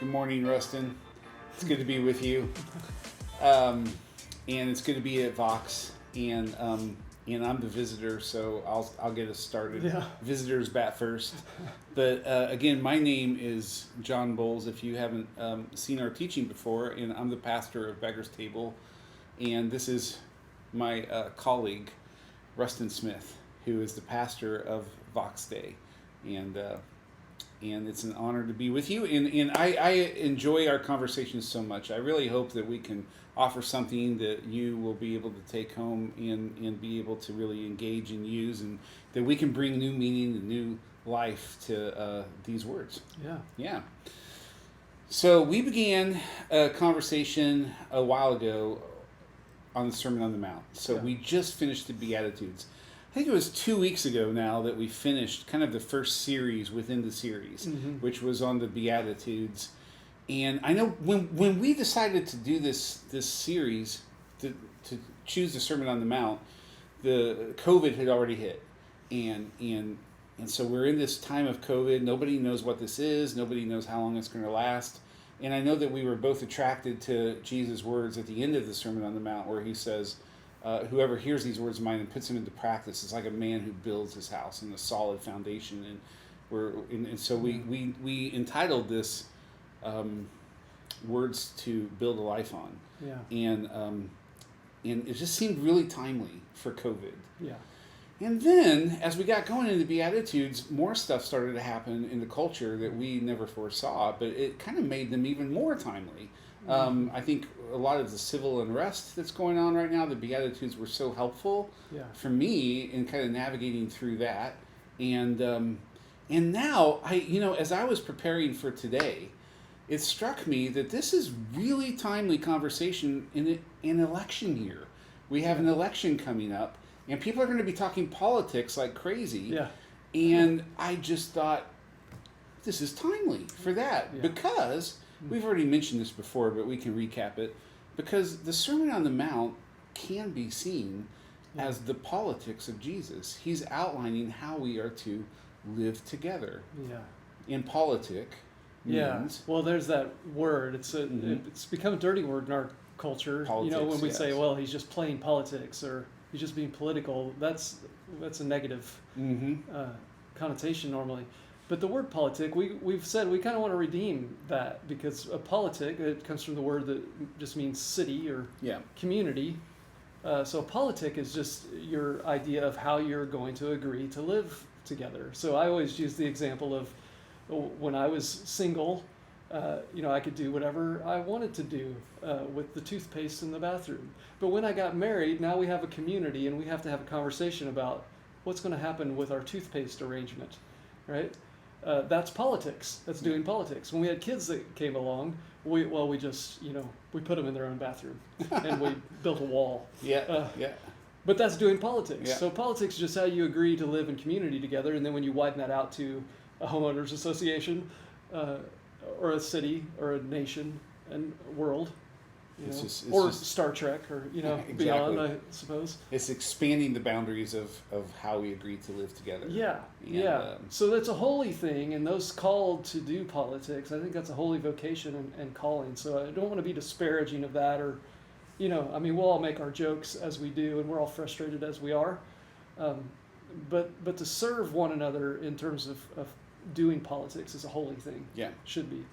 Good morning, Rustin. It's good to be with you. And it's good to be at Vox. And I'm the visitor, so I'll get us started. Yeah. Visitors bat first. But again, my name is John Bowles. If you haven't seen our teaching before, and I'm the pastor of Beggar's Table, and this is my colleague, Rustin Smith, who is the pastor of Vox Day, and it's an honor to be with you. And I enjoy our conversations so much. I really hope that we can offer something that you will be able to take home and be able to really engage and use, and that we can bring new meaning and new life to these words. Yeah. So we began a conversation a while ago on the Sermon on the Mount. So we just finished the Beatitudes. I think it was 2 weeks ago now that we finished kind of the first series within the series, which was on the Beatitudes. And I know when we decided to do this series, to choose the Sermon on the Mount, the COVID had already hit. And so we're in this time of COVID. Nobody knows what this is. Nobody knows how long it's going to last. And I know that we were both attracted to Jesus' words at the end of the Sermon on the Mount, where he says, whoever hears these words of mine and puts them into practice is like a man who builds his house in a solid foundation. And so we entitled this words to build a life on. And it just seemed really timely for COVID. And then, as we got going in the Beatitudes, more stuff started to happen in the culture that we never foresaw, but it kind of made them even more timely. I think a lot of the civil unrest that's going on right now, the Beatitudes were so helpful for me in kind of navigating through that. And now, as I was preparing for today, it struck me that this is really timely conversation in an election year. We have an election coming up, and people are going to be talking politics like crazy. And I just thought, this is timely for that, because we've already mentioned this before, but we can recap it, because the Sermon on the Mount can be seen as the politics of Jesus. He's outlining how we are to live together. In politic means... Well, there's that word. It's become a dirty word in our culture. Politics, when we say, well, he's just playing politics, or he's just being political, that's a negative connotation normally. But the word politic, we've said we kind of want to redeem that, because a politic, it comes from the word that just means city or community. So a politic is just your idea of how you're going to agree to live together. So I always use the example of when I was single, I could do whatever I wanted to do with the toothpaste in the bathroom. But when I got married, now we have a community, and we have to have a conversation about what's going to happen with our toothpaste arrangement, right? That's politics. That's doing politics. When we had kids that came along, we just, we put them in their own bathroom and we built a wall. But that's doing politics. So politics is just how you agree to live in community together. And then when you widen that out to a homeowners association, or a city or a nation and world, or Star Trek, or beyond, I suppose. It's expanding the boundaries of how we agree to live together. So that's a holy thing, and those called to do politics, I think that's a holy vocation and calling. So I don't want to be disparaging of that, or we'll all make our jokes as we do, and we're all frustrated as we are. But to serve one another in terms of doing politics is a holy thing. Should be.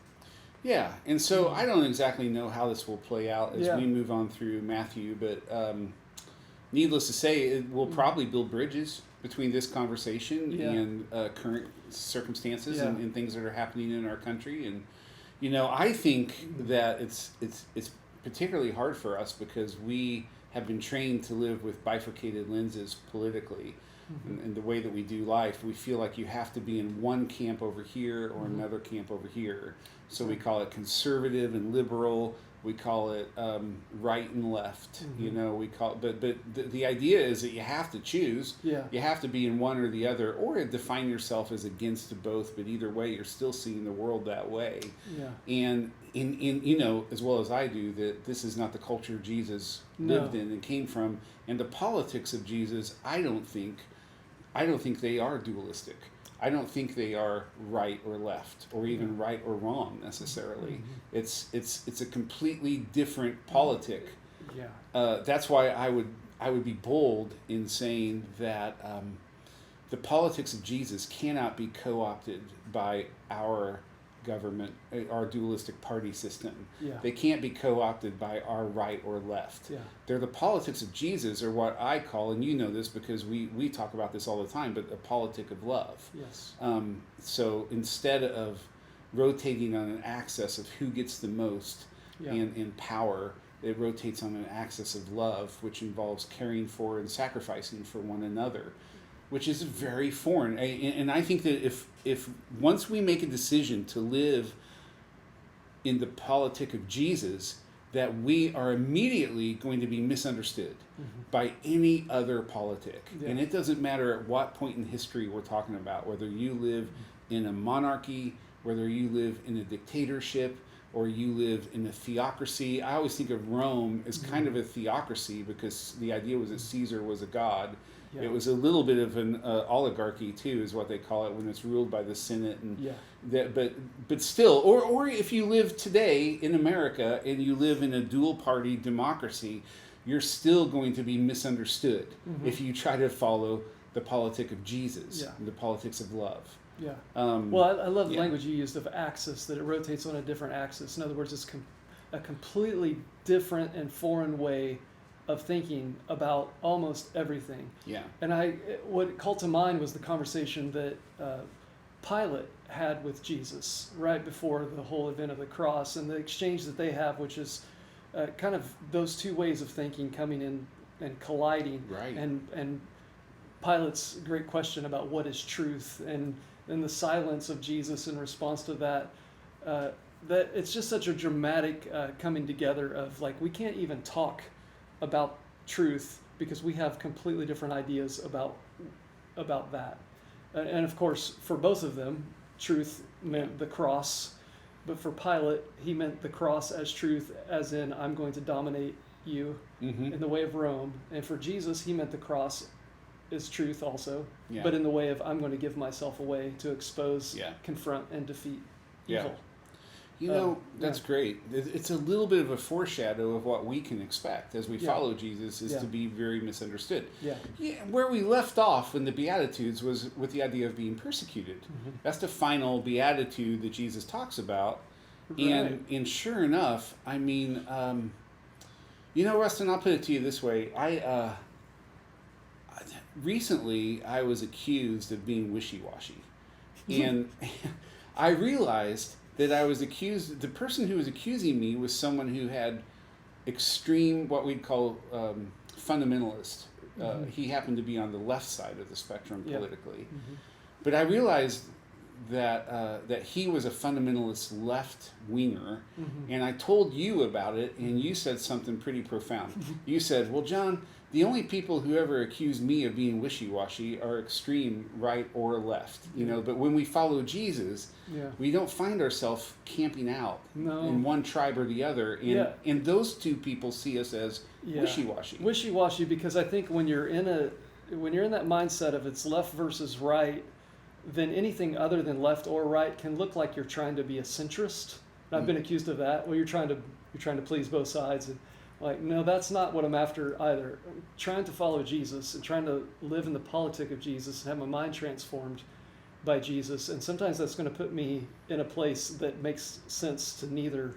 And so I don't exactly know how this will play out as we move on through Matthew, but needless to say, it will probably build bridges between this conversation and current circumstances and things that are happening in our country. And I think that it's particularly hard for us because we have been trained to live with bifurcated lenses politically. And the way that we do life, we feel like you have to be in one camp over here or another camp over here. So we call it conservative and liberal. We call it right and left. We call it, but the idea is that you have to choose. You have to be in one or the other, or define yourself as against both. But either way, you're still seeing the world that way. And in as well as I do, that this is not the culture Jesus lived in and came from, and the politics of Jesus. I don't think they are dualistic. I don't think they are right or left, or even right or wrong necessarily. It's a completely different politic. Yeah. That's why I would be bold in saying that the politics of Jesus cannot be co-opted by our government, our dualistic party system. Yeah. They can't be co-opted by our right or left. Yeah. They're the politics of Jesus, or what I call, and you know this because we talk about this all the time, but a politic of love. Yes. So instead of rotating on an axis of who gets the most in power, it rotates on an axis of love, which involves caring for and sacrificing for one another, which is very foreign. And I think that if once we make a decision to live in the politic of Jesus, that we are immediately going to be misunderstood by any other politic. Yeah. And it doesn't matter at what point in history we're talking about, whether you live in a monarchy, whether you live in a dictatorship, or you live in a theocracy. I always think of Rome as kind of a theocracy because the idea was that Caesar was a god. Yeah. It was a little bit of an oligarchy too, is what they call it when it's ruled by the Senate. And but still, or if you live today in America and you live in a dual party democracy, you're still going to be misunderstood if you try to follow the politic of Jesus, the politics of love. Yeah. Well, I love the language you used of axis, that it rotates on a different axis. In other words, it's a completely different and foreign way of thinking about almost everything. Yeah. And what called to mind was the conversation that Pilate had with Jesus right before the whole event of the cross, and the exchange that they have, which is kind of those two ways of thinking coming in and colliding. Right. And Pilate's great question about what is truth, and the silence of Jesus in response to that, that it's just such a dramatic coming together of, like, we can't even talk about truth because we have completely different ideas about that. And of course, for both of them, truth meant the cross, but for Pilate, he meant the cross as truth, as in, I'm going to dominate you in the way of Rome. And for Jesus, he meant the cross is truth also, but in the way of, I'm going to give myself away to expose, confront, and defeat evil. You know, that's great. It's a little bit of a foreshadow of what we can expect as we follow Jesus, is to be very misunderstood. Where we left off in the Beatitudes was with the idea of being persecuted. That's the final beatitude that Jesus talks about. Right. And sure enough, I mean, Rustin, I'll put it to you this way. Recently, I was accused of being wishy-washy. And I realized that I was accused, the person who was accusing me was someone who had extreme, what we'd call fundamentalist. He happened to be on the left side of the spectrum politically. But I realized that he was a fundamentalist left-winger, and I told you about it, and you said something pretty profound. You said, well, John, the only people who ever accuse me of being wishy-washy are extreme right or left, but when we follow Jesus, we don't find ourselves camping out in one tribe or the other, and those two people see us as wishy-washy. Wishy-washy, because I think when you're in that mindset of it's left versus right, then anything other than left or right can look like you're trying to be a centrist. And I've been accused of that. Well, you're trying to please both sides, and like, no, that's not what I'm after either. I'm trying to follow Jesus and trying to live in the politic of Jesus and have my mind transformed by Jesus. And sometimes that's going to put me in a place that makes sense to neither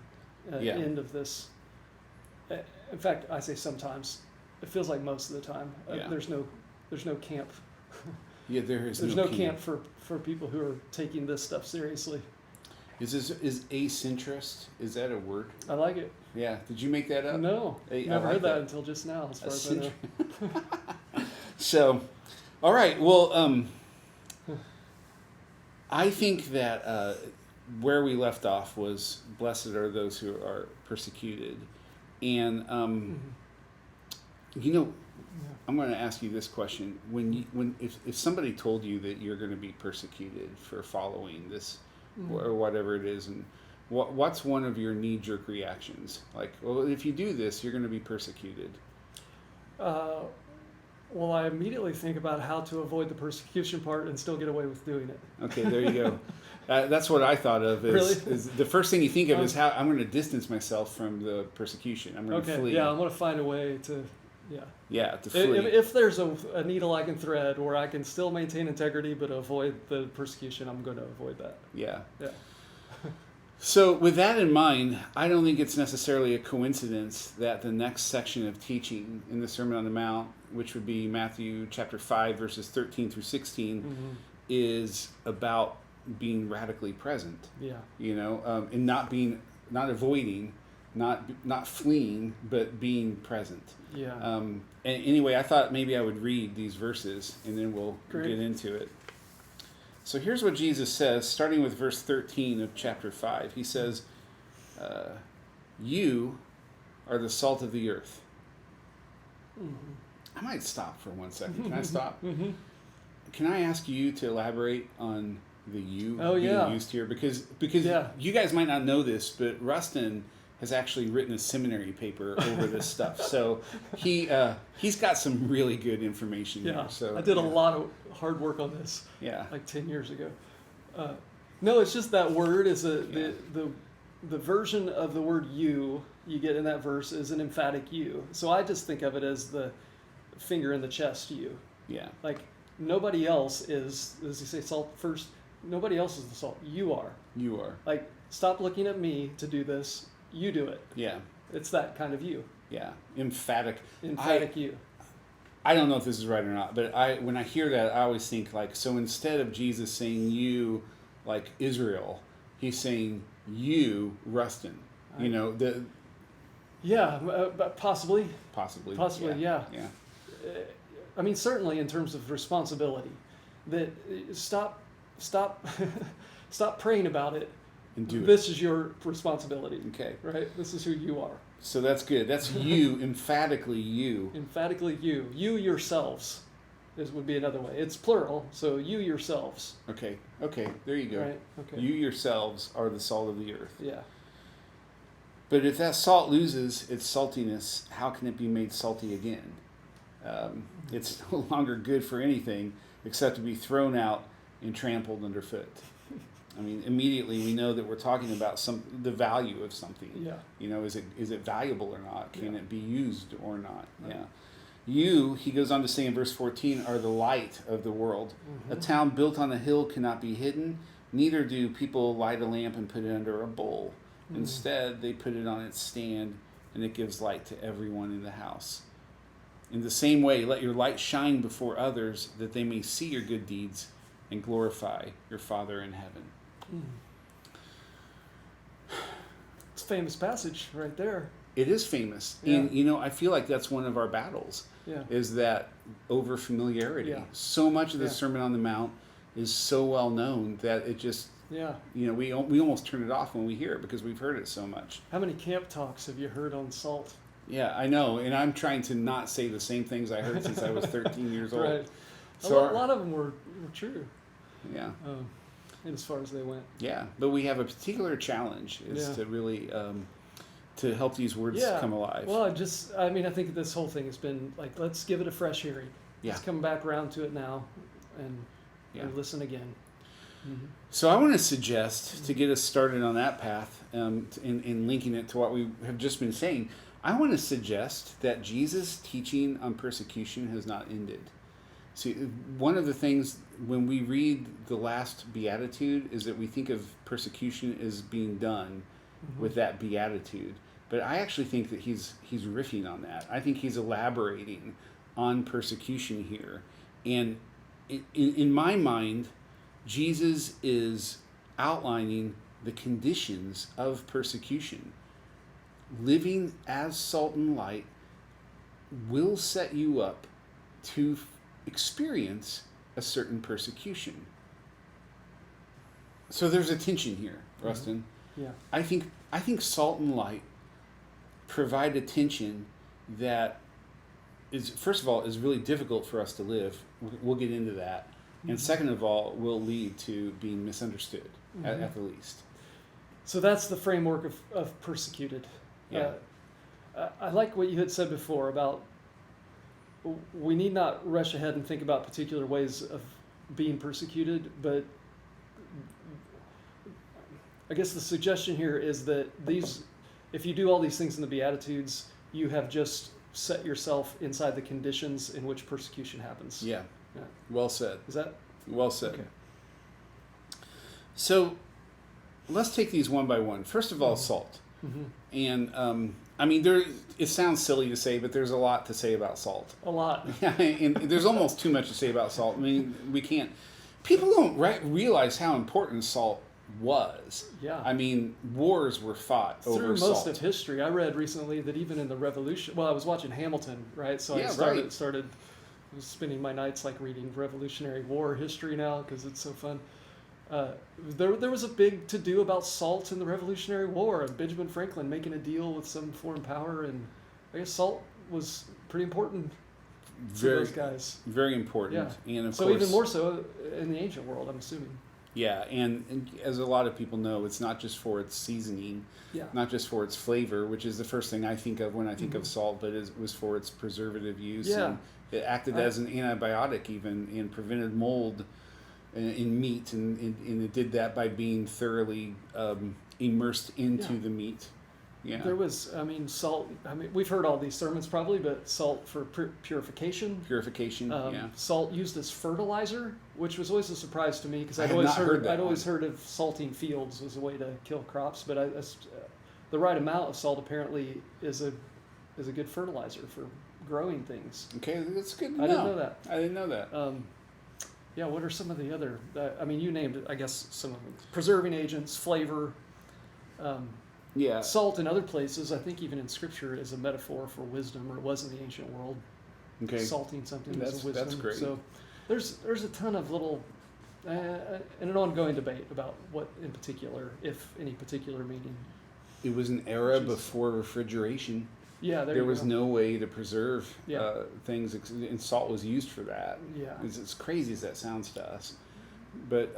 end of this. In fact, I say sometimes. It feels like most of the time. There's no camp. There's no camp for people who are taking this stuff seriously. Is acentrist? Is that a word? I like it. Yeah. Did you make that up? No. Never heard that until just now, as far as I know. So, all right. Well, I think that where we left off was, blessed are those who are persecuted. And, I'm going to ask you this question. If somebody told you that you're going to be persecuted for following this or whatever it is, and what's one of your knee-jerk reactions? Like, well, if you do this, you're going to be persecuted. Well, I immediately think about how to avoid the persecution part and still get away with doing it. Okay, there you go. That's what I thought of. Really? Is the first thing you think of is how I'm going to distance myself from the persecution. I'm going to Okay, flee. yeah, I'm going to find a way to, yeah. Yeah, to flee. If there's a needle I can thread where I can still maintain integrity but avoid the persecution, I'm going to avoid that. Yeah. Yeah. So with that in mind, I don't think it's necessarily a coincidence that the next section of teaching in the Sermon on the Mount, which would be Matthew chapter 5, verses 13 through 16, is about being radically present. Yeah. And not avoiding, not fleeing, but being present. Yeah. And anyway, I thought maybe I would read these verses and then we'll Great. get into it. So here's what Jesus says, starting with verse 13 of chapter 5. He says, you are the salt of the earth. I might stop for 1 second. Can I stop? Can I ask you to elaborate on the you being used here? Because you guys might not know this, but Rustin has actually written a seminary paper over this stuff. So he's got some really good information here. So I did a lot of hard work on this. Yeah. Like 10 years ago. No, it's just that word is the version of the word you get in that verse is an emphatic you. So I just think of it as the finger in the chest you. Yeah. Like nobody else is, as you say, salt first. Nobody else is the salt. You are. You are. Like stop looking at me to do this. You do it. Yeah. It's that kind of you. Yeah. Emphatic. Emphatic you. I don't know if this is right or not, but when I hear that, I always think like, so instead of Jesus saying you, like Israel, he's saying you, Rustin. Possibly. Possibly. Yeah. Yeah. I mean, certainly in terms of responsibility, that stop praying about it. And do it. This is your responsibility. Okay. Right? This is who you are. So that's good. That's you, emphatically you. Emphatically you. You yourselves would be another way. It's plural, so you yourselves. Okay. There you go. Right? Okay. You yourselves are the salt of the earth. Yeah. But if that salt loses its saltiness, how can it be made salty again? It's no longer good for anything except to be thrown out and trampled underfoot. I mean, immediately we know that we're talking about the value of something. Yeah. Is it valuable or not? Can it be used or not? Right. Yeah. You, he goes on to say in verse 14, are the light of the world. A town built on a hill cannot be hidden. Neither do people light a lamp and put it under a bowl. Instead, they put it on its stand, and it gives light to everyone in the house. In the same way, let your light shine before others, that they may see your good deeds and glorify your Father in heaven. It's a famous passage right there. It is famous. Yeah. And, I feel like that's one of our battles, is that over familiarity. Yeah. So much of the Sermon on the Mount is so well known that it just, we almost turn it off when we hear it because we've heard it so much. How many camp talks have you heard on salt? Yeah, I know. And I'm trying to not say the same things I heard since I was 13 years old. Right. So a lot of them were true. Yeah. And as far as they went. Yeah, but we have a particular challenge is to really to help these words come alive. Well, I think this whole thing has been like, let's give it a fresh hearing. Yeah. Let's come back around to it now and listen again. So I want to suggest, to get us started on that path, in linking it to what we have just been saying, I want to suggest that Jesus' teaching on persecution has not ended. See, one of the things when we read the last beatitude is that we think of persecution as being done with that beatitude. But I actually think that he's riffing on that. I think he's elaborating on persecution here. And in my mind, Jesus is outlining the conditions of persecution. Living as salt and light will set you up to experience a certain persecution. So there's a tension here, Rustin. Yeah. I think salt and light provide a tension that is, first of all, is really difficult for us to live. We'll get into that. And second of all, will lead to being misunderstood, at the least. So that's the framework of persecuted. Yeah. I like what you had said before about we need not rush ahead and think about particular ways of being persecuted, but I guess the suggestion here is that if you do all these things in the Beatitudes, you have just set yourself inside the conditions in which persecution happens. Yeah. Yeah. Well said. Is that? Well said. Okay. So let's take these one by one. First of all, salt. Mm-hmm. And it sounds silly to say, but there's a lot to say about salt. A lot. And there's almost too much to say about salt. I mean, people don't realize how important salt was. Yeah. I mean, wars were fought over Through most salt. of history. I read recently that even in the Revolution, well, I was watching Hamilton, right? So Yeah, I right. started spending my nights like reading Revolutionary War history now because it's so fun. There was a big to-do about salt in the Revolutionary War, and Benjamin Franklin making a deal with some foreign power, and I guess salt was pretty important to those guys. Very important. Yeah. And of So course, even more so in the ancient world, I'm assuming. yeah, and as a lot of people know, it's not just for its seasoning, Yeah. not just for its flavor, which is the first thing I think of when I think of salt, but it was for its preservative use. Yeah. And it acted as an antibiotic even and prevented mold in meat, and it did that by being thoroughly immersed into the meat. Yeah. There was, salt. We've heard all these sermons probably, but salt for purification. Purification, yeah. Salt used as fertilizer, which was always a surprise to me because I I'd had always not heard that I'd always one. heard of salting fields as a way to kill crops, but the right amount of salt apparently is a good fertilizer for growing things. Okay, that's good to know. I didn't know that. I didn't know that. Yeah, what are some of the other? You named it. I guess some of them: preserving agents, flavor. Yeah. Salt in other places, I think even in Scripture, is a metaphor for wisdom, or it was in the ancient world. Okay. Salting something is a wisdom. That's great. So there's a ton of little, and an ongoing debate about what in particular, if any particular meaning. It was an era before refrigeration. Yeah, There was no way to preserve Yeah. things, and salt was used for that. Yeah. As crazy as that sounds to us. But,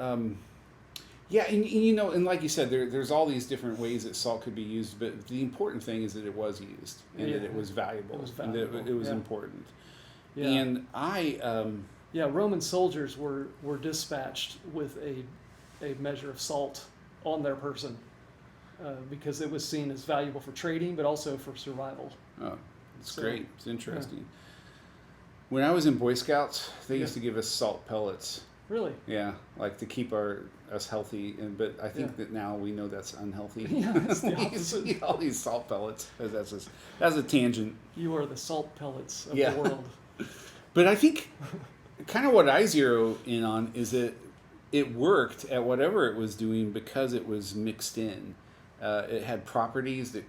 yeah, and like you said, there's all these different ways that salt could be used, but the important thing is that it was used, and that it was valuable, It was and that valuable, it was yeah. important. Yeah. And I... Roman soldiers were dispatched with a measure of salt on their person because it was seen as valuable for trading, but also for survival. Oh, it's great. It's interesting. When I was in Boy Scouts, they used to give us salt pellets. Really? Yeah, like to keep us healthy, but I think that now we know that's unhealthy. Yeah, it's the opposite. Eat all these salt pellets. That's a tangent. You are the salt pellets of Yeah. the world. But I think kind of what I zero in on is that it worked at whatever it was doing because it was mixed in. It had properties that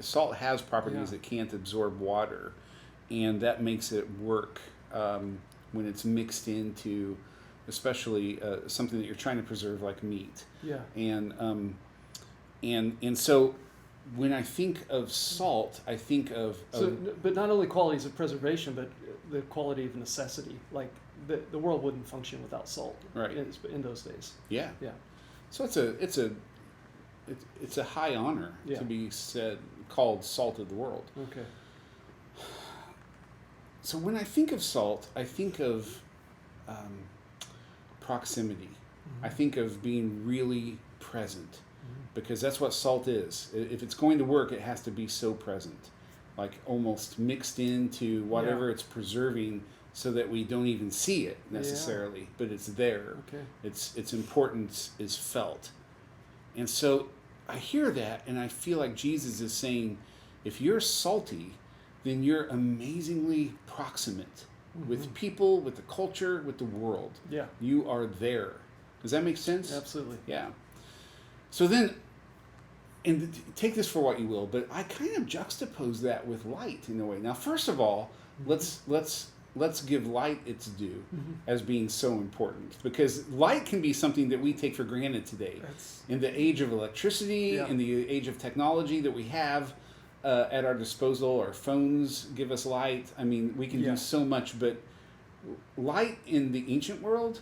salt has properties that can't absorb water, and that makes it work when it's mixed into, especially something that you're trying to preserve, like meat. Yeah. And so when I think of salt, I think of But not only qualities of preservation, but the quality of necessity. Like the world wouldn't function without salt. Right. In those days. yeah. Yeah. So it's a high honor to be called salt of the world. Okay. So when I think of salt, I think of proximity. Mm-hmm. I think of being really present, because that's what salt is. If it's going to work, it has to be so present, like almost mixed into whatever it's preserving, so that we don't even see it necessarily, but it's there. Okay. Its importance is felt. And so I hear that, and I feel like Jesus is saying, if you're salty, then you're amazingly proximate with people, with the culture, with the world. Yeah. You are there. Does that make sense? Absolutely. Yeah. So then, and take this for what you will, but I kind of juxtapose that with light in a way. Now, first of all, let's give light its due as being so important, because light can be something that we take for granted today. In the age of electricity, in the age of technology that we have at our disposal, our phones give us light. I mean, we can do so much, but light in the ancient world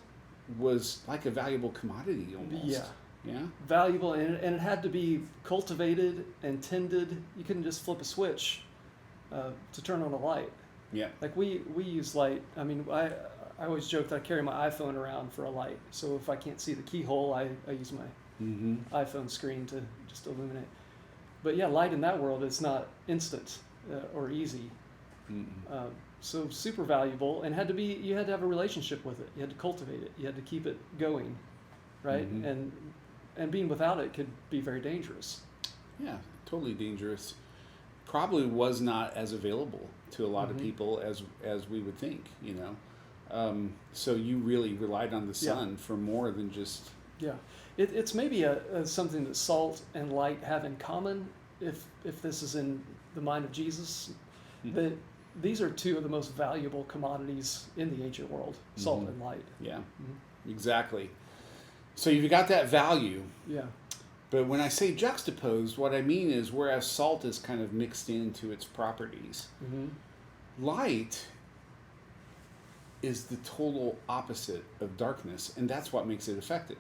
was like a valuable commodity almost. Yeah. Yeah. Valuable, and it had to be cultivated and tended. You couldn't just flip a switch to turn on a light. Yeah. Like we use light. I mean, I always joke that I carry my iPhone around for a light. So if I can't see the keyhole, I use my iPhone screen to just illuminate. But yeah, light in that world is not instant or easy. So super valuable, and you had to have a relationship with it. You had to cultivate it. You had to keep it going, right? And being without it could be very dangerous. Yeah, totally dangerous. Probably was not as available to a lot of people as we would think, you know. So you really relied on the sun for more than just... Yeah. It's maybe something that salt and light have in common, if this is in the mind of Jesus, that these are two of the most valuable commodities in the ancient world, salt and light. Yeah, exactly. So you've got that value. Yeah. But when I say juxtaposed, what I mean is whereas salt is kind of mixed into its properties, light is the total opposite of darkness, and that's what makes it effective.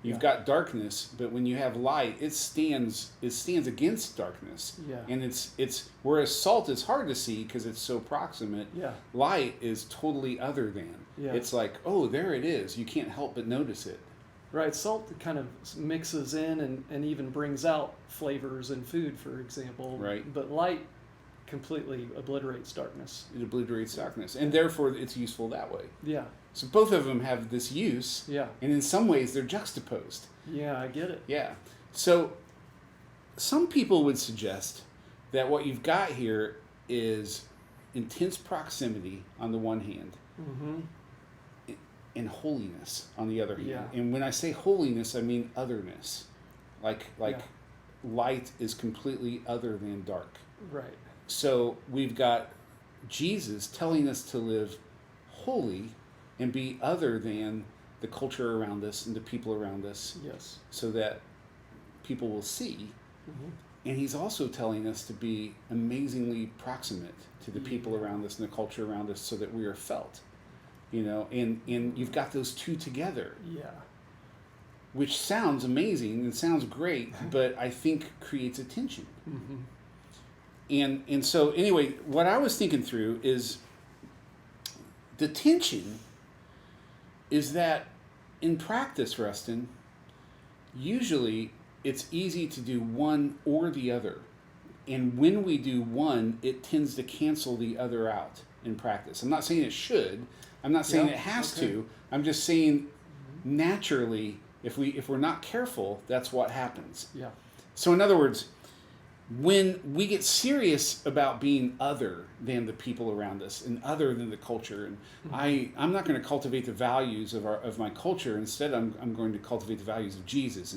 You've got darkness, but when you have light, it stands against darkness. Yeah. And it's whereas salt is hard to see because it's so proximate. Yeah. Light is totally other than. Yeah. It's like, oh, there it is. You can't help but notice it. Right, salt kind of mixes in and even brings out flavors in food, for example. Right. But light completely obliterates darkness. It obliterates darkness, and therefore it's useful that way. Yeah. So both of them have this use, Yeah. and in some ways they're juxtaposed. Yeah, I get it. Yeah. So some people would suggest that what you've got here is intense proximity on the one hand, and holiness on the other hand. Yeah. And when I say holiness, I mean otherness. Like light is completely other than dark. Right. So we've got Jesus telling us to live holy and be other than the culture around us and the people around us. Yes. So that people will see. And he's also telling us to be amazingly proximate to the people around us and the culture around us so that we are felt. You know, and you've got those two together. Yeah. Which sounds amazing and sounds great, but I think creates a tension. And so anyway, what I was thinking through is the tension is that in practice, Rustin, usually it's easy to do one or the other. And when we do one, it tends to cancel the other out in practice. I'm not saying it should. I'm not saying it has to. I'm just saying naturally, if we're not careful, that's what happens. Yeah. So in other words, when we get serious about being other than the people around us and other than the culture, and I'm not going to cultivate the values of my culture. Instead, I'm going to cultivate the values of Jesus,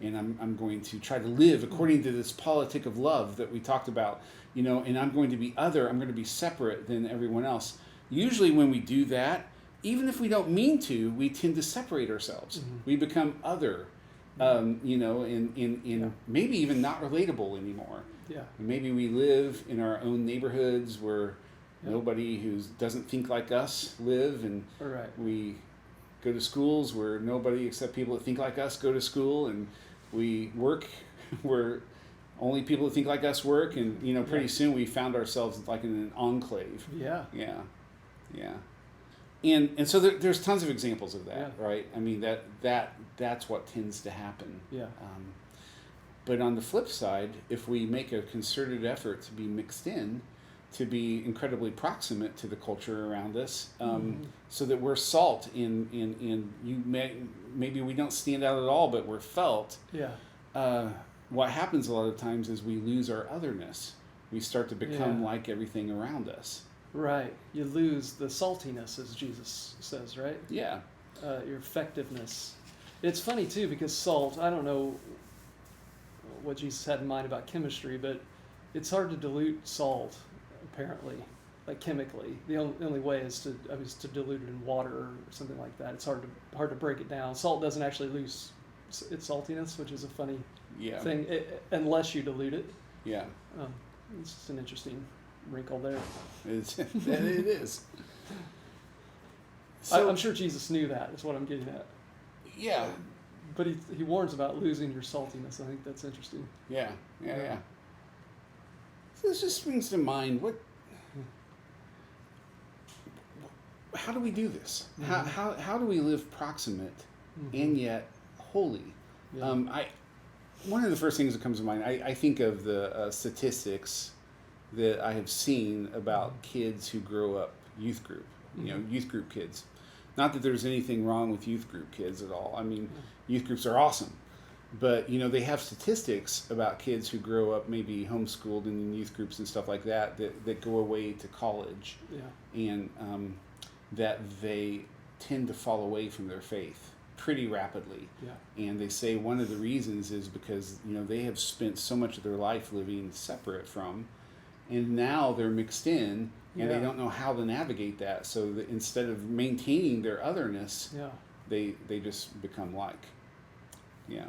and I'm going to try to live according to this politic of love that we talked about, you know. And I'm going to be other. I'm going to be separate than everyone else. Usually, when we do that, even if we don't mean to, we tend to separate ourselves. We become other. You know, in maybe even not relatable anymore. Yeah. Maybe we live in our own neighborhoods where nobody who doesn't think like us live, and we go to schools where nobody except people that think like us go to school, and we work where only people that think like us work, and you know, pretty soon we found ourselves like in an enclave. Yeah. And so there's tons of examples of that, right? I mean, that's what tends to happen. Yeah. But on the flip side, if we make a concerted effort to be mixed in, to be incredibly proximate to the culture around us, so that we're salt in maybe we don't stand out at all, but we're felt. Yeah. What happens a lot of times is we lose our otherness. We start to become like everything around us. Right. You lose the saltiness, as Jesus says, right? Yeah. Your effectiveness. It's funny, too, because salt, I don't know what Jesus had in mind about chemistry, but it's hard to dilute salt, apparently, like chemically. The only way is to dilute it in water or something like that. It's hard to break it down. Salt doesn't actually lose its saltiness, which is a funny thing, unless you dilute it. Yeah. It's just an interesting wrinkle there. It is. So, I'm sure Jesus knew that, is what I'm getting at. Yeah. But he warns about losing your saltiness. I think that's interesting. Yeah. So this just brings to mind how do we do this? Mm-hmm. How do we live proximate and yet holy? Yeah. One of the first things that comes to mind, I think of the statistics that I have seen about kids who grow up youth group, youth group kids. Not that there's anything wrong with youth group kids at all. I mean, youth groups are awesome. But, they have statistics about kids who grow up maybe homeschooled in youth groups and stuff like that go away to college. Yeah. And that they tend to fall away from their faith pretty rapidly. Yeah. And they say one of the reasons is because, they have spent so much of their life living separate from, and now they're mixed in, and they don't know how to navigate that. So that instead of maintaining their otherness, they just become like. Yeah.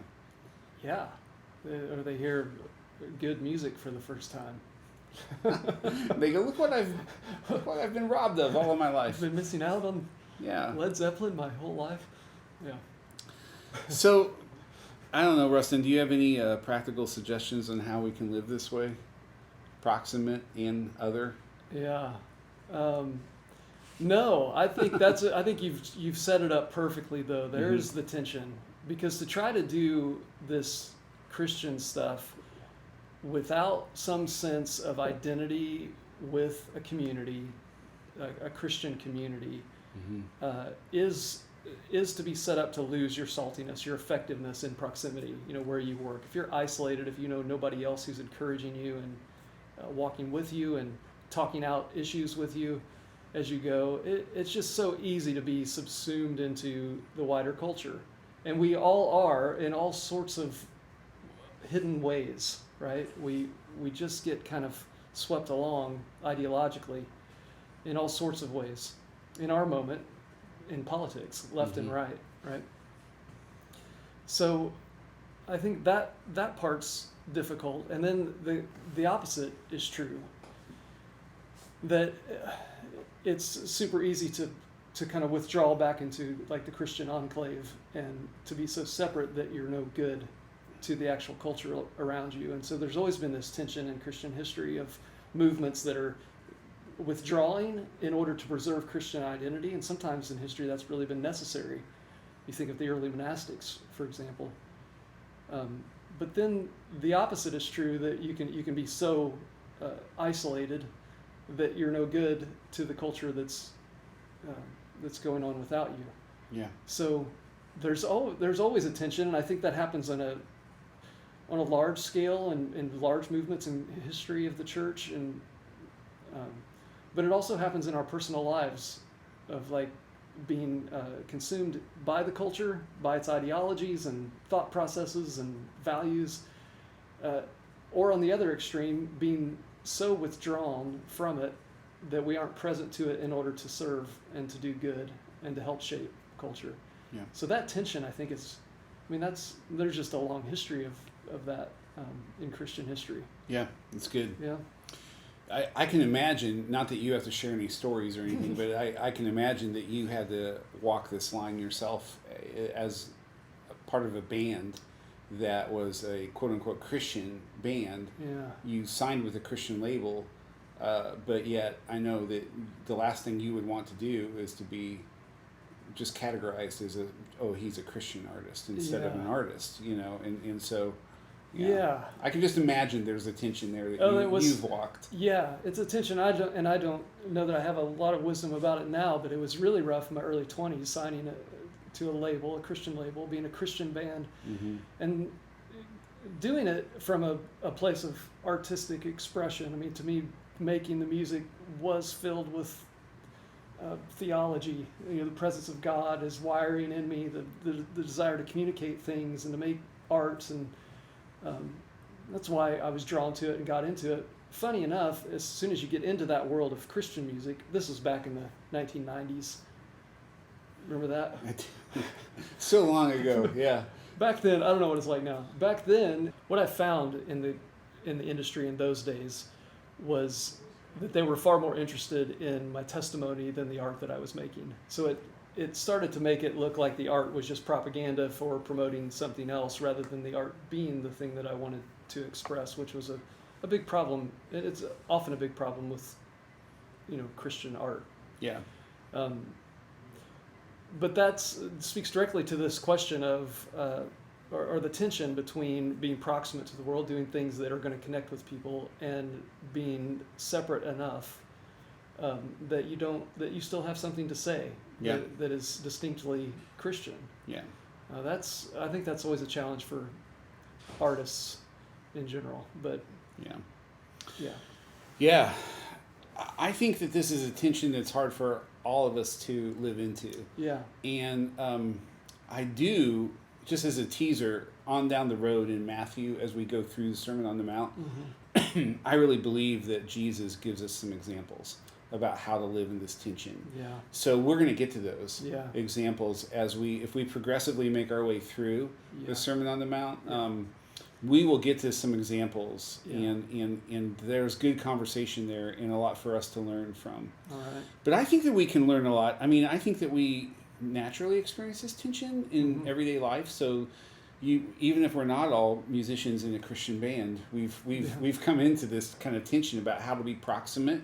Yeah. Or they hear good music for the first time. They go, look what I've been robbed of all of my life. I've been missing out on Led Zeppelin my whole life. Yeah. So, I don't know, Rustin, do you have any practical suggestions on how we can live this way? Proximate and other? Yeah. No, I think I think you've set it up perfectly though. There's the tension, because to try to do this Christian stuff without some sense of identity with a community, a Christian community, is to be set up to lose your saltiness, your effectiveness in proximity, where you work. If you're isolated, if you know nobody else who's encouraging you and walking with you and talking out issues with you as you go, it's just so easy to be subsumed into the wider culture. And we all are in all sorts of hidden ways, right? We just get kind of swept along ideologically in all sorts of ways. In our moment, in politics, left and right? So I think that part's difficult. And then the opposite is true. That it's super easy to kind of withdraw back into like the Christian enclave and to be so separate that you're no good to the actual culture around you. And so there's always been this tension in Christian history of movements that are withdrawing in order to preserve Christian identity, and sometimes in history that's really been necessary. You think of the early monastics, for example. But then the opposite is true, that you can be so isolated that you're no good to the culture that's going on without you. Yeah. So there's always a tension, and I think that happens on a large scale and in large movements in history of the church, and but it also happens in our personal lives of like being consumed by the culture, by its ideologies and thought processes and values, or on the other extreme, being so withdrawn from it that we aren't present to it in order to serve and to do good and to help shape culture. Yeah. So that tension, I think, there's just a long history of that in Christian history. Yeah, that's good. Yeah. I can imagine, not that you have to share any stories or anything, but I can imagine that you had to walk this line yourself as part of a band that was a quote-unquote Christian band. Yeah. You signed with a Christian label, but yet I know that the last thing you would want to do is to be just categorized as he's a Christian artist instead of an artist, and so I can just imagine there's a tension there that you've walked. Yeah, it's a tension. I don't know that I have a lot of wisdom about it now, but it was really rough in my early 20s signing to a label, a Christian label, being a Christian band, and doing it from a place of artistic expression. I mean, to me, making the music was filled with theology. The presence of God is wiring in me the desire to communicate things and to make art, and that's why I was drawn to it and got into it. Funny enough, as soon as you get into that world of Christian music, this was back in the 1990s. Remember that? So long ago, yeah. Back then, I don't know what it's like now. Back then, what I found in the industry in those days was that they were far more interested in my testimony than the art that I was making. So it started to make it look like the art was just propaganda for promoting something else rather than the art being the thing that I wanted to express, which was a big problem. It's often a big problem with Christian art. Yeah. But that speaks directly to this question of, or the tension between being proximate to the world, doing things that are going to connect with people, and being separate enough that you still have something to say that is distinctly Christian. Yeah. I think that's always a challenge for artists in general. But yeah, I think that this is a tension that's hard for all of us to live into. Yeah. And I do, just as a teaser, on down the road in Matthew, as we go through the Sermon on the Mount, I really believe that Jesus gives us some examples about how to live in this tension. Yeah. So we're going to get to those examples if we progressively make our way through the Sermon on the Mount. We will get to some examples, and there's good conversation there and a lot for us to learn from. All right. But I think that we can learn a lot. I mean, I think that we naturally experience this tension in everyday life. So even if we're not all musicians in a Christian band, we've come into this kind of tension about how to be proximate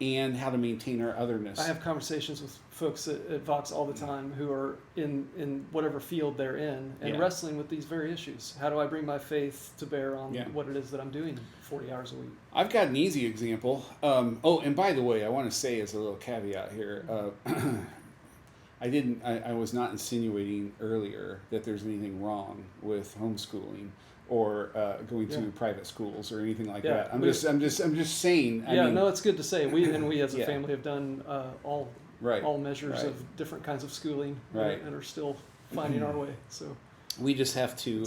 and how to maintain our otherness. I have conversations with folks at Vox all the time who are in whatever field they're in and wrestling with these very issues. How do I bring my faith to bear on what it is that I'm doing 40 hours a week? I've got an easy example. And by the way, I want to say as a little caveat here, I was not insinuating earlier that there's anything wrong with homeschooling or going to private schools or anything like that. I'm just saying. I mean, no, it's good to say. We as a family have done all measures of different kinds of schooling and are still finding our way. So we just have to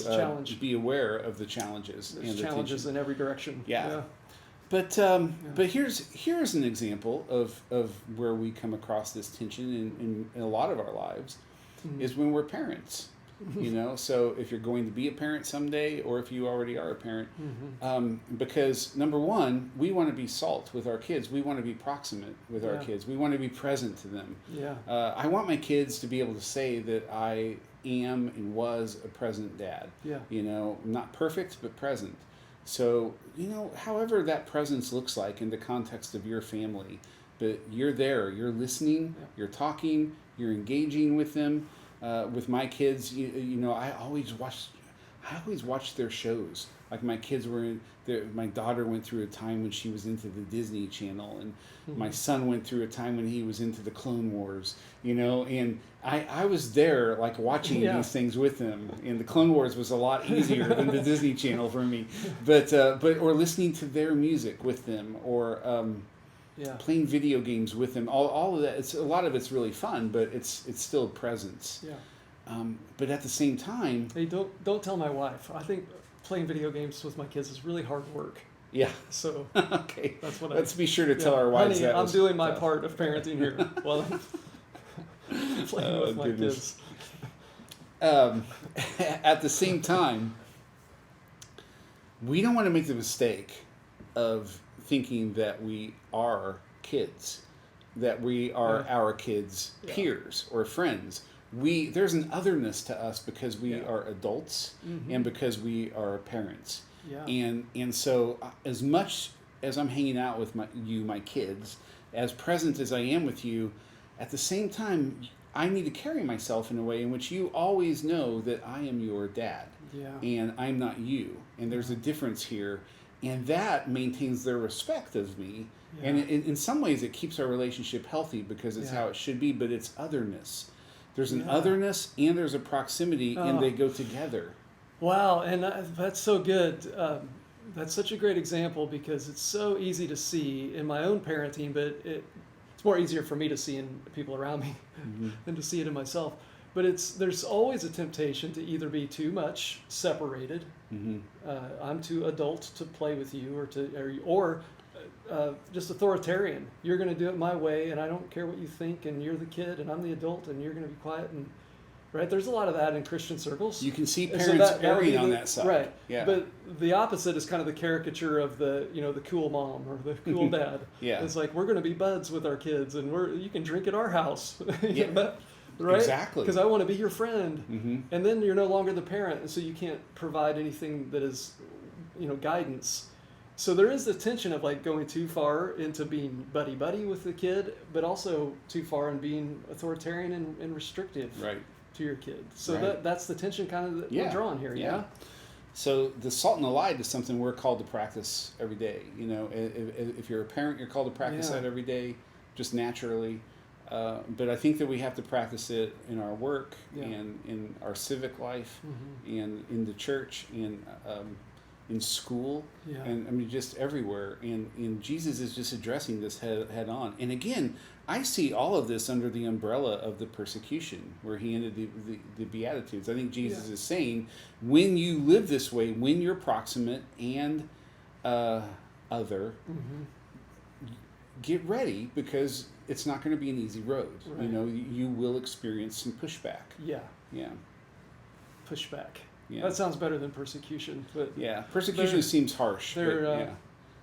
be aware of the challenges. There's and the challenges tension. in every direction. Yeah. But here's an example of where we come across this tension in a lot of our lives is when we're parents. So if you're going to be a parent someday, or if you already are a parent, because number one, we want to be salt with our kids. We want to be proximate with our kids. We want to be present to them. Yeah. I want my kids to be able to say that I am and was a present dad. Yeah. Not perfect, but present. So, however that presence looks like in the context of your family, but you're there, you're listening, you're talking, you're engaging with them. With my kids, I always watch their shows. Like my kids my daughter went through a time when she was into the Disney Channel, and my son went through a time when he was into the Clone Wars, and I was there like watching these things with them, and the Clone Wars was a lot easier than the Disney Channel for me, but or listening to their music with them, or playing video games with them, all of that. A lot of it's really fun, but it's still presence. Yeah. But at the same time, hey, don't tell my wife. I think playing video games with my kids is really hard work. Yeah. So okay. That's what Let's be sure to tell our wives honey, that. I'm doing my part of parenting here while I'm playing with my kids. At the same time, we don't want to make the mistake of thinking that we are kids, that we are our kids' peers or friends. There's an otherness to us because we are adults and because we are parents. Yeah. And so as much as I'm hanging out with my kids, as present as I am with you, at the same time, I need to carry myself in a way in which you always know that I am your dad and I'm not you. And there's a difference here. And that maintains their respect of me. Yeah. And in some ways, it keeps our relationship healthy because it's how it should be, but it's otherness. There's an otherness and there's a proximity, and they go together. Wow, and that's so good. That's such a great example because it's so easy to see in my own parenting, but it's more easier for me to see in people around me than to see it in myself. But there's always a temptation to either be too much separated. I'm too adult to play with you, or just authoritarian. You're going to do it my way, and I don't care what you think. And you're the kid, and I'm the adult, and you're going to be quiet. And right, there's a lot of that in Christian circles. You can see parents erring on that side. Right. Yeah. But the opposite is kind of the caricature of the cool mom or the cool dad. Yeah. It's like we're going to be buds with our kids, and you can drink at our house. Right? Exactly. Because I want to be your friend. And then you're no longer the parent, and so you can't provide anything that is, guidance. So there is the tension of like going too far into being buddy-buddy with the kid, but also too far in being authoritarian and restrictive Right. to your kid. So Right. that's the tension kind of that Yeah. we're drawing here. Yeah. Yeah. So the salt and the light is something we're called to practice every day. You know, if you're a parent, you're called to practice Yeah. that every day, just naturally. But I think that we have to practice it in our work Yeah. and in our civic life Mm-hmm. and in the church and in school Yeah. and I mean just everywhere. And Jesus is just addressing this head on. And again, I see all of this under the umbrella of the persecution, where he ended the Beatitudes. I think Jesus Yeah. is saying, when you live this way, when you're proximate and other, Mm-hmm. get ready, because it's not going to be an easy road. Right. You know, you will experience some pushback. Yeah. Yeah. Pushback. Yeah. That sounds better than persecution, but Yeah. Persecution They're- seems harsh. they're But, yeah.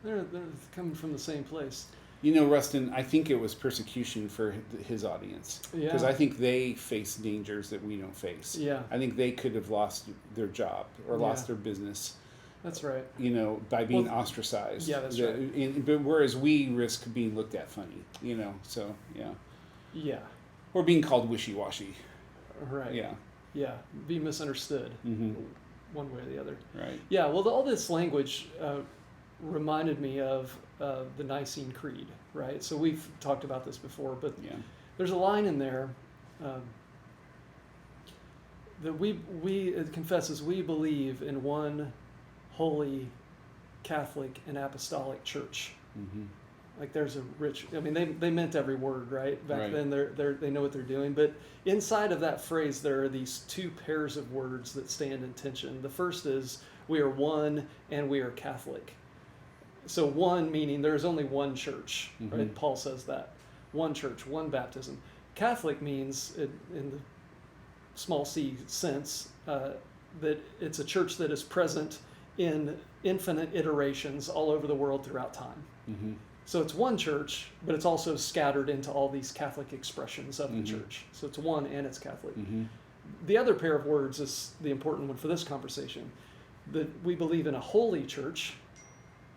they're coming from the same place. You know, Rustin, I think it was persecution for his audience. Yeah. Because I think they face dangers that we don't face. Yeah. I think they could have lost their job or lost Yeah. their business, That's right. you know, by being Well, ostracized. yeah, that's right. But whereas we risk being looked at funny, you know, so, yeah. Yeah. Or being called wishy-washy. Right. Yeah. Yeah. Be misunderstood Mm-hmm. one way or the other. Right. Yeah. Well, all this language reminded me of the Nicene Creed, right? So we've talked about this before, but Yeah. there's a line in there that it confesses we believe in one holy Catholic and Apostolic Church. Mm-hmm. Like there's a rich, I mean, they meant every word, right? Back Right. then they know what they're doing. But inside of that phrase, there are these two pairs of words that stand in tension. The first is we are one and we are Catholic. So one meaning there is only one church, Mm-hmm. right? Paul says that. One church, one baptism. Catholic means, in the small c sense, that it's a church that is present in infinite iterations all over the world throughout time. Mm-hmm. So it's one church, but it's also scattered into all these Catholic expressions of the Mhm. church. So it's one and it's Catholic. Mm-hmm. The other pair of words is the important one for this conversation. That we believe in a holy church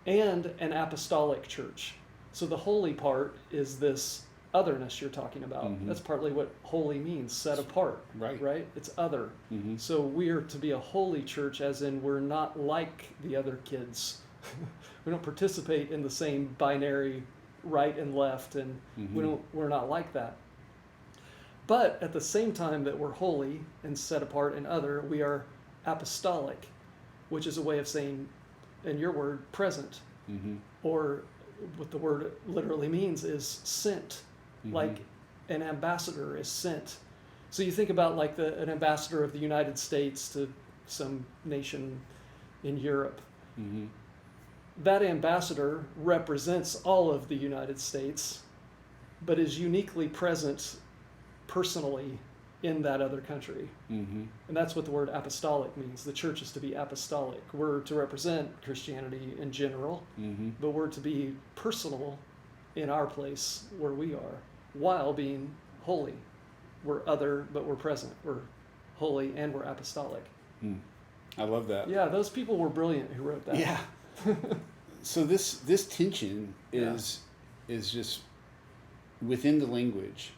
and an apostolic church. So the holy part is this otherness you're talking about. Mhm. That's partly what holy means, set apart, Right. right? It's other. Mm-hmm. So we are to be a holy church, as in we're not like the other kids. We don't participate in the same binary right and left, and Mhm. we're not like that. But at the same time that we're holy and set apart and other, we are apostolic, which is a way of saying, in your word, present, Mm-hmm. or what the word literally means is sent, Mhm. like an ambassador is sent. So you think about like an ambassador of the United States to some nation in Europe. Mm-hmm. That ambassador represents all of the United States, but is uniquely present personally in that other country. Mm-hmm. And that's what the word apostolic means. The church is to be apostolic. We're to represent Christianity in general, Mm-hmm. but we're to be personal in our place where we are, while being holy. We're other, but we're present. We're holy and we're apostolic. Mm. I love that. Yeah, those people were brilliant who wrote that. Yeah. So this tension Yeah. is just within the language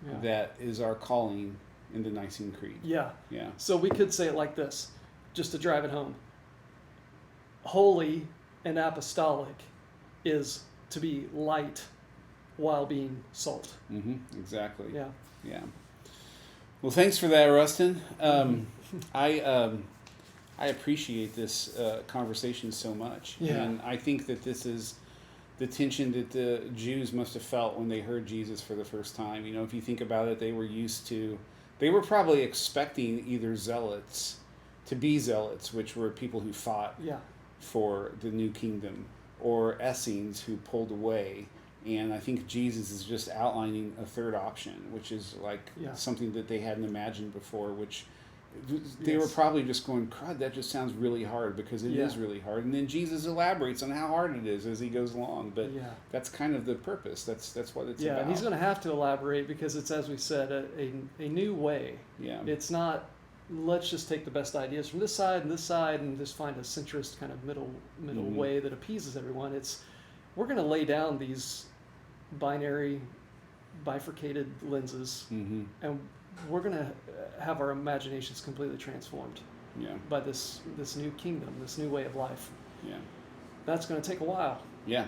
Yeah. that is our calling in the Nicene Creed. Yeah. Yeah. So we could say it like this, just to drive it home. Holy and apostolic is to be light while being salt. Mm-hmm. Exactly. Yeah. Yeah. Well, thanks for that, Rustin. I appreciate this conversation so much. Yeah. And I think that this is the tension that the Jews must have felt when they heard Jesus for the first time. You know, if you think about it, they were probably expecting either zealots to be zealots, which were people who fought Yeah. for the new kingdom, or Essenes who pulled away. And I think Jesus is just outlining a third option, which is like Yeah. something that they hadn't imagined before, which they were Yes. probably just going, God, that just sounds really hard, because it is Yeah. really hard. And then Jesus elaborates on how hard it is as he goes along. But Yeah. that's kind of the purpose. That's what it's Yeah, about. and he's going to have to elaborate because it's, as we said, a new way. Yeah. It's not let's just take the best ideas from this side and just find a centrist kind of middle Mhm. way that appeases everyone. We're going to lay down these binary, bifurcated lenses, Mhm. and we're going to have our imaginations completely transformed Yeah. by this new kingdom, this new way of life. Yeah. That's going to take a while. Yeah.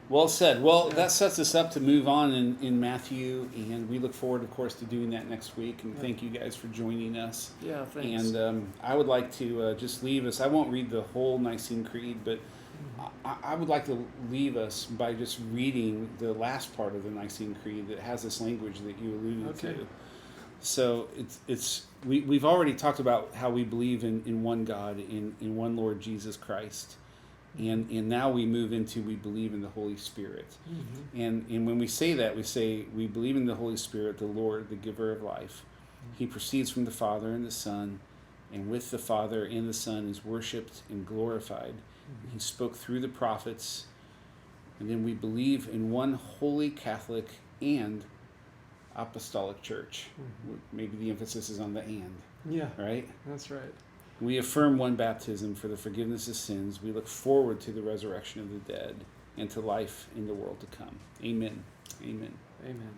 Well said. Well, Yeah. that sets us up to move on in Matthew, and we look forward, of course, to doing that next week. And Yeah. thank you guys for joining us. Yeah, thanks. And I would like to just leave us. I won't read the whole Nicene Creed, but I would like to leave us by just reading the last part of the Nicene Creed that has this language that you alluded Okay. to. So we've already talked about how we believe in one God, in one Lord Jesus Christ. And now we move into we believe in the Holy Spirit. Mm-hmm. And when we say that, we say we believe in the Holy Spirit, the Lord, the giver of life. He proceeds from the Father and the Son, and with the Father and the Son is worshipped and glorified. Mm-hmm. He spoke through the prophets. And then we believe in one holy Catholic and apostolic church. Mhm. Maybe the emphasis is on the and, Yeah, right? that's right. We affirm one baptism for the forgiveness of sins. We look forward to the resurrection of the dead and to life in the world to come. Amen. Amen. Amen.